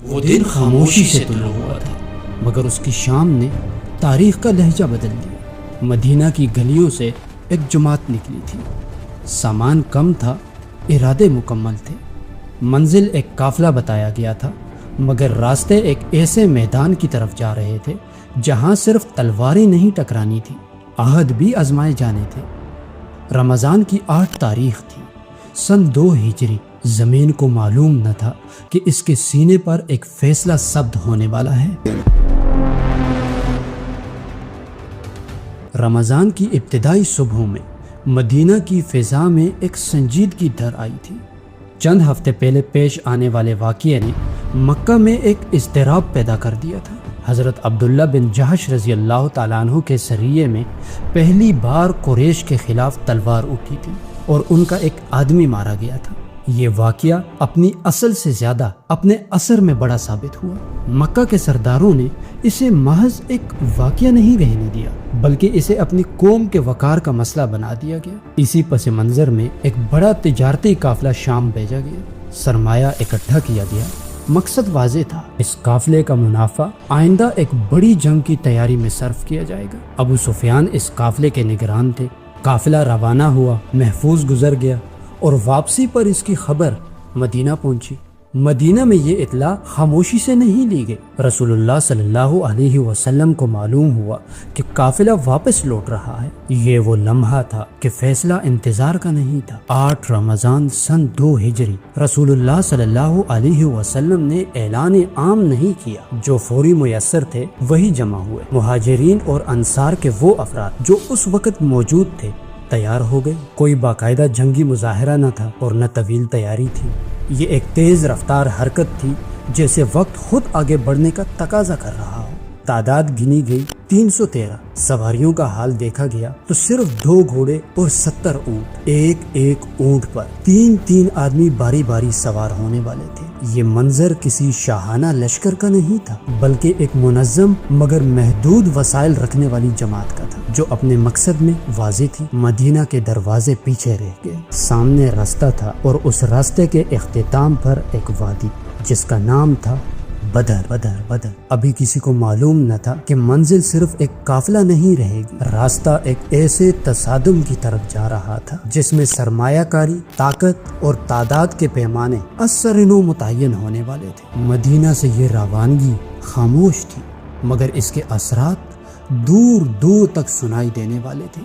وہ دن خاموشی سے طلوع ہوا تھا، مگر اس کی شام نے تاریخ کا لہجہ بدل دیا۔ مدینہ کی گلیوں سے ایک جماعت نکلی تھی، سامان کم تھا، ارادے مکمل تھے۔ منزل ایک قافلہ بتایا گیا تھا، مگر راستے ایک ایسے میدان کی طرف جا رہے تھے جہاں صرف تلواریں نہیں ٹکرانی تھی، عہد بھی آزمائے جانے تھے۔ رمضان کی 8 تاریخ تھی، سن 2 ہجری۔ زمین کو معلوم نہ تھا کہ اس کے سینے پر ایک فیصلہ ثبت ہونے والا ہے۔ رمضان کی ابتدائی صبحوں میں مدینہ کی فضا میں ایک سنجیدگی در آئی تھی۔ چند ہفتے پہلے پیش آنے والے واقعے نے مکہ میں ایک اضطراب پیدا کر دیا تھا۔ حضرت عبداللہ بن جہش رضی اللہ تعالیٰ عنہ کے سریے میں پہلی بار قریش کے خلاف تلوار اٹھی تھی اور ان کا ایک آدمی مارا گیا تھا۔ یہ واقعہ اپنی اصل سے زیادہ اپنے اثر میں بڑا ثابت ہوا۔ مکہ کے سرداروں نے اسے محض ایک واقعہ نہیں رہنے دیا، بلکہ اسے اپنی قوم کے وقار کا مسئلہ بنا دیا گیا۔ اسی پس منظر میں ایک بڑا تجارتی قافلہ شام بھیجا گیا، سرمایہ اکٹھا کیا گیا۔ مقصد واضح تھا، اس قافلے کا منافع آئندہ ایک بڑی جنگ کی تیاری میں صرف کیا جائے گا۔ ابو سفیان اس قافلے کے نگران تھے۔ قافلہ روانہ ہوا، محفوظ گزر گیا اور واپسی پر اس کی خبر مدینہ پہنچی۔ مدینہ میں یہ اطلاع خاموشی سے نہیں لی گئی۔ رسول اللہ صلی اللہ علیہ وسلم کو معلوم ہوا کہ قافلہ واپس لوٹ رہا ہے۔ یہ وہ لمحہ تھا کہ فیصلہ انتظار کا نہیں تھا۔ 8 رمضان سن 2 ہجری رسول اللہ صلی اللہ علیہ وسلم نے اعلان عام نہیں کیا۔ جو فوری میسر تھے وہی جمع ہوئے۔ مہاجرین اور انصار کے وہ افراد جو اس وقت موجود تھے تیار ہو گئے۔ کوئی باقاعدہ جنگی مظاہرہ نہ تھا اور نہ طویل تیاری تھی۔ یہ ایک تیز رفتار حرکت تھی، جیسے وقت خود آگے بڑھنے کا تقاضا کر رہا ہو۔ تعداد گنی گئی 313۔ سواریوں کا حال دیکھا گیا تو صرف 2 گھوڑے اور 70 اونٹ، ایک اونٹ پر 3 آدمی باری باری سوار ہونے والے تھے۔ یہ منظر کسی شاہانہ لشکر کا نہیں تھا، بلکہ ایک منظم مگر محدود وسائل رکھنے والی جماعت کا تھا، جو اپنے مقصد میں واضح تھی۔ مدینہ کے دروازے پیچھے رہ گئے، سامنے راستہ تھا اور اس راستے کے اختتام پر ایک وادی جس کا نام تھا بدر۔ ابھی کسی کو معلوم نہ تھا کہ منزل صرف ایک قافلہ نہیں رہے گی، راستہ ایک ایسے تصادم کی طرف جا رہا تھا جس میں سرمایہ کاری، طاقت اور تعداد کے پیمانے ازسرنو متعین ہونے والے تھے۔ مدینہ سے یہ روانگی خاموش تھی، مگر اس کے اثرات دور دور تک سنائی دینے والے تھے۔